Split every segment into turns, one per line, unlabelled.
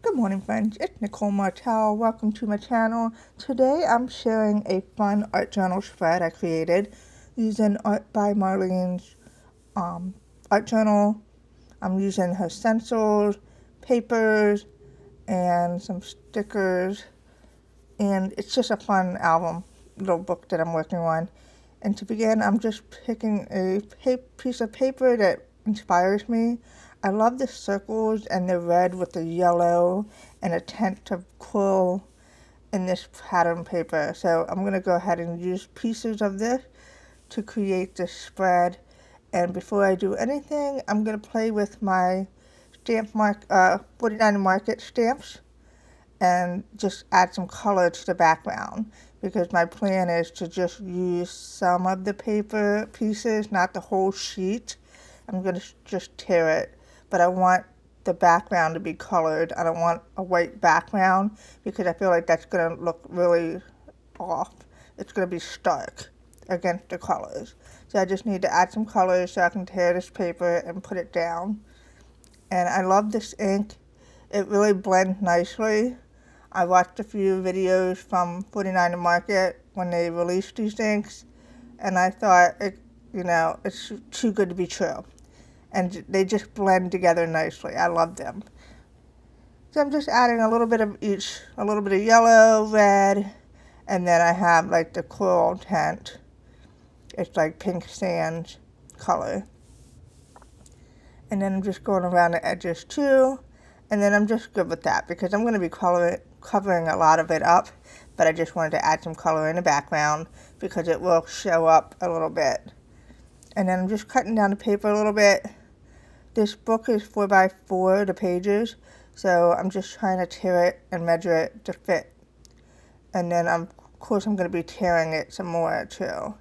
Good morning, friends. It's Nicole Martel. Welcome to my channel. Today I'm sharing a fun art journal spread I created using Art by Marlene's art journal. I'm using her stencils, papers, and some stickers. And it's just a fun little book that I'm working on. And to begin, I'm just picking a piece of paper that inspires me. I love the circles and the red with the yellow and a tint of quill in this pattern paper. So I'm going to go ahead and use pieces of this to create this spread. And before I do anything, I'm going to play with my 49 Market stamps and just add some color to the background, because my plan is to just use some of the paper pieces, not the whole sheet. I'm going to just tear it, but I want the background to be colored. I don't want a white background because I feel like that's going to look really off. It's going to be stark against the colors. So I just need to add some colors so I can tear this paper and put it down. And I love this ink. It really blends nicely. I watched a few videos from 49 Market when they released these inks, and I thought, it's too good to be true. And they just blend together nicely. I love them. So I'm just adding a little bit of each, a little bit of yellow, red, and then I have like the coral tint. It's like pink sand color. And then I'm just going around the edges too. And then I'm just good with that because I'm going to be covering a lot of it up, but I just wanted to add some color in the background because it will show up a little bit. And then I'm just cutting down the paper a little bit. This book is 4x4, the pages, so I'm just trying to tear it and measure it to fit. And then of course I'm going to be tearing it some more too.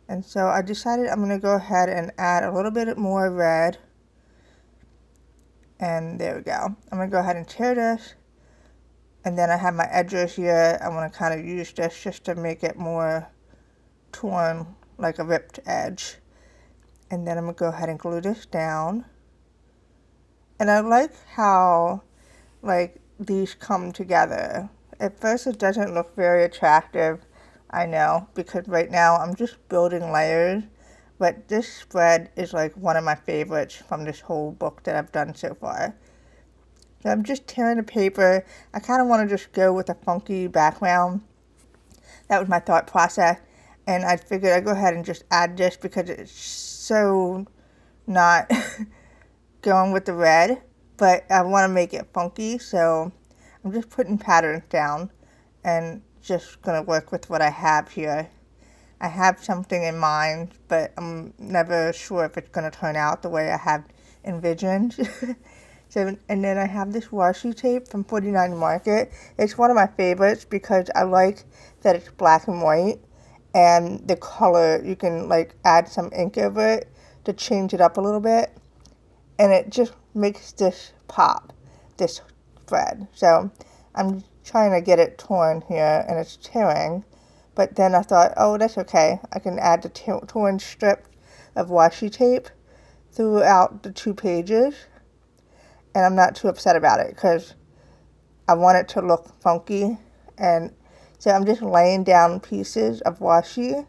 And so I decided I'm going to go ahead and add a little bit more red. And there we go. I'm going to go ahead and tear this. And then I have my edges here. I want to kind of use this just to make it more torn, like a ripped edge. And then I'm going to go ahead and glue this down. And I like how these come together. At first it doesn't look very attractive, I know, because right now I'm just building layers. But this spread is like one of my favorites from this whole book that I've done so far. So I'm just tearing the paper. I kind of want to just go with a funky background. That was my thought process. And I figured I'd go ahead and just add this because it's so not going with the red. But I want to make it funky, so I'm just putting patterns down and just going to work with what I have here. I have something in mind, but I'm never sure if it's going to turn out the way I have envisioned. And then I have this washi tape from 49 Market. It's one of my favorites because I like that it's black and white, and the color, you can add some ink over it to change it up a little bit, and it just makes this pop, this spread. So I'm trying to get it torn here, and it's tearing. But then I thought, oh, that's okay. I can add the torn strip of washi tape throughout the 2 pages. And I'm not too upset about it because I want it to look funky. And so I'm just laying down pieces of washi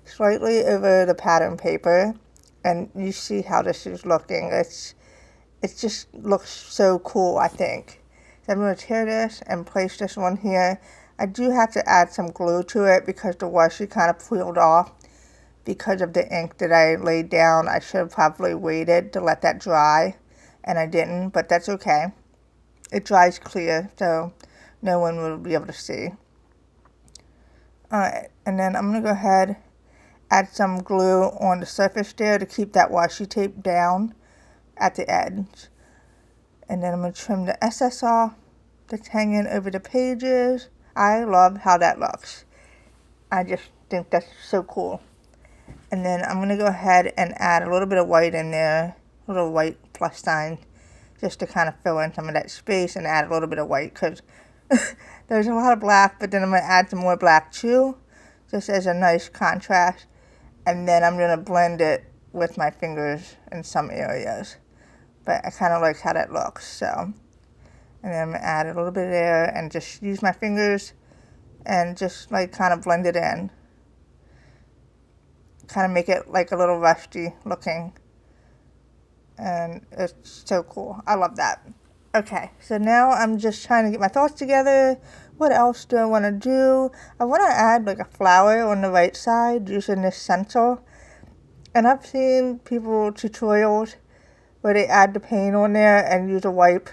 slightly over the pattern paper. And you see how this is looking. It just looks so cool, I think. So I'm going to tear this and place this one here. I do have to add some glue to it because the washi kind of peeled off because of the ink that I laid down. I should have probably waited to let that dry, and I didn't, but that's okay. It dries clear, so no one will be able to see. Alright, and then I'm going to go ahead, add some glue on the surface there to keep that washi tape down at the edge. And then I'm going to trim the excess off that's hanging over the pages. I love how that looks. I just think that's so cool. And then I'm going to go ahead and add a little bit of white in there, a little white plus sign, just to kind of fill in some of that space and add a little bit of white because there's a lot of black, but then I'm going to add some more black too, just as a nice contrast. And then I'm going to blend it with my fingers in some areas. But I kind of like how that looks, so. And then I'm going to add a little bit there and just use my fingers and just like kind of blend it in. Kind of make it like a little rusty looking. And it's so cool. I love that. Okay, so now I'm just trying to get my thoughts together. What else do I want to do? I want to add like a flower on the right side using this stencil. And I've seen people tutorials where they add the paint on there and use a wipe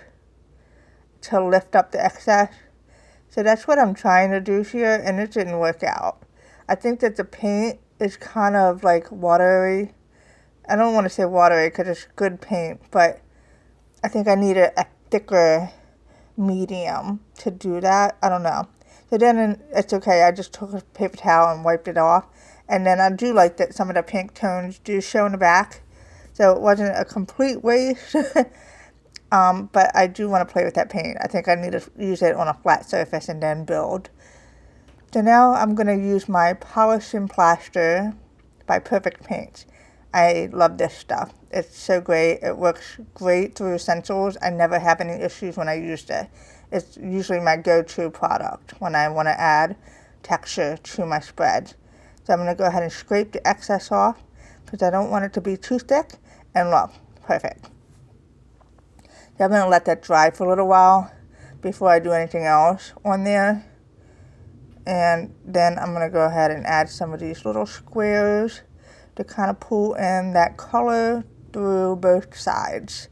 to lift up the excess. So that's what I'm trying to do here, and it didn't work out. I think that the paint is kind of like watery. I don't want to say watery because it's good paint, but I think I need a thicker medium to do that. I don't know. So then it's okay. I just took a paper towel and wiped it off. And then I do like that some of the pink tones do show in the back. So it wasn't a complete waste. But I do want to play with that paint. I think I need to use it on a flat surface and then build. So now I'm going to use my Polish and Plaster by Perfect Paints. I love this stuff. It's so great. It works great through stencils. I never have any issues when I used it. It's usually my go-to product when I want to add texture to my spread. So I'm going to go ahead and scrape the excess off because I don't want it to be too thick. And look, perfect. So I'm going to let that dry for a little while before I do anything else on there. And then I'm going to go ahead and add some of these little squares to kind of pull in that color through both sides.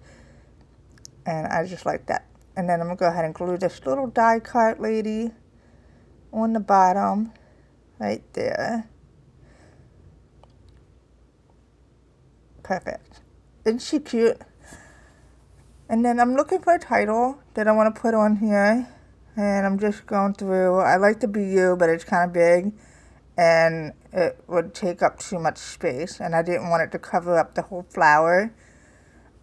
And I just like that. And then I'm going to go ahead and glue this little die cut lady on the bottom right there. Perfect. Isn't she cute? And then I'm looking for a title that I want to put on here. And I'm just going through. I like the BU, but it's kind of big. And it would take up too much space. And I didn't want it to cover up the whole flower.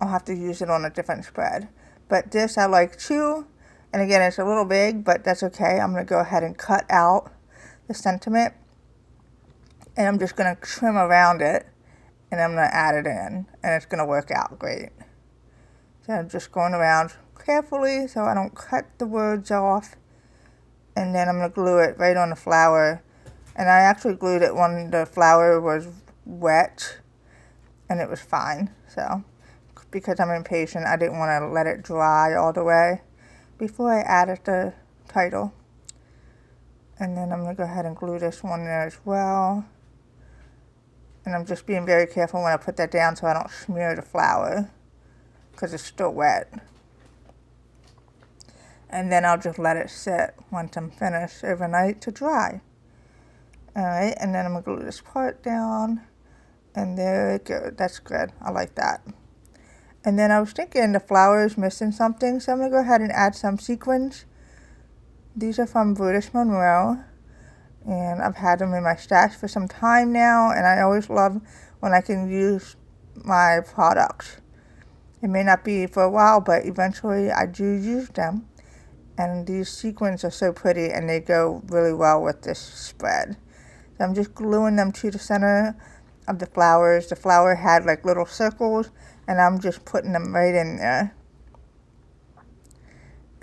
I'll have to use it on a different spread. But this I like too. And again, it's a little big, but that's okay. I'm going to go ahead and cut out the sentiment. And I'm just going to trim around it. And I'm going to add it in. And it's going to work out great. So I'm just going around carefully so I don't cut the words off. And then I'm going to glue it right on the flower. And I actually glued it when the flower was wet. And it was fine. So, because I'm impatient, I didn't want to let it dry all the way before I added the title. And then I'm going to go ahead and glue this one there as well. And I'm just being very careful when I put that down so I don't smear the flower because it's still wet. And then I'll just let it sit once I'm finished overnight to dry. Alright, and then I'm going to glue this part down. And there it goes. That's good. I like that. And then I was thinking the flower is missing something, so I'm going to go ahead and add some sequins. These are from British Monroe. And I've had them in my stash for some time now, and I always love when I can use my products. It may not be for a while, but eventually I do use them. And these sequins are so pretty, and they go really well with this spread. So I'm just gluing them to the center of the flowers. The flower had like little circles, and I'm just putting them right in there.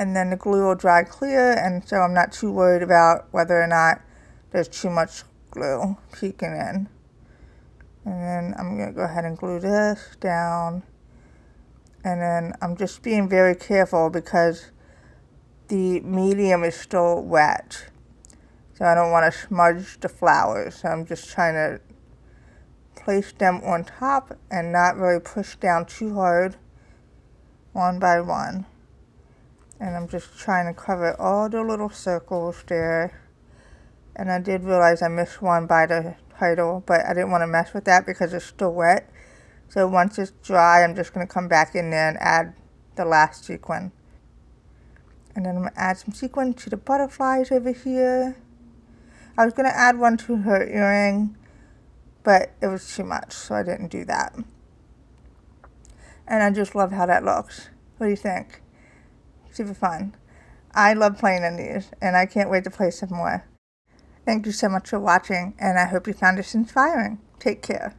And then the glue will dry clear, and so I'm not too worried about whether or not there's too much glue peeking in. And then I'm going to go ahead and glue this down. And then I'm just being very careful because the medium is still wet. So I don't want to smudge the flowers. So I'm just trying to place them on top and not really push down too hard one by one. And I'm just trying to cover all the little circles there. And I did realize I missed one by the title, but I didn't want to mess with that because it's still wet. So once it's dry, I'm just going to come back in there and add the last sequin. And then I'm going to add some sequin to the butterflies over here. I was going to add one to her earring, but it was too much, so I didn't do that. And I just love how that looks. What do you think? Super fun. I love playing in these, and I can't wait to play some more. Thank you so much for watching, and I hope you found this inspiring. Take care.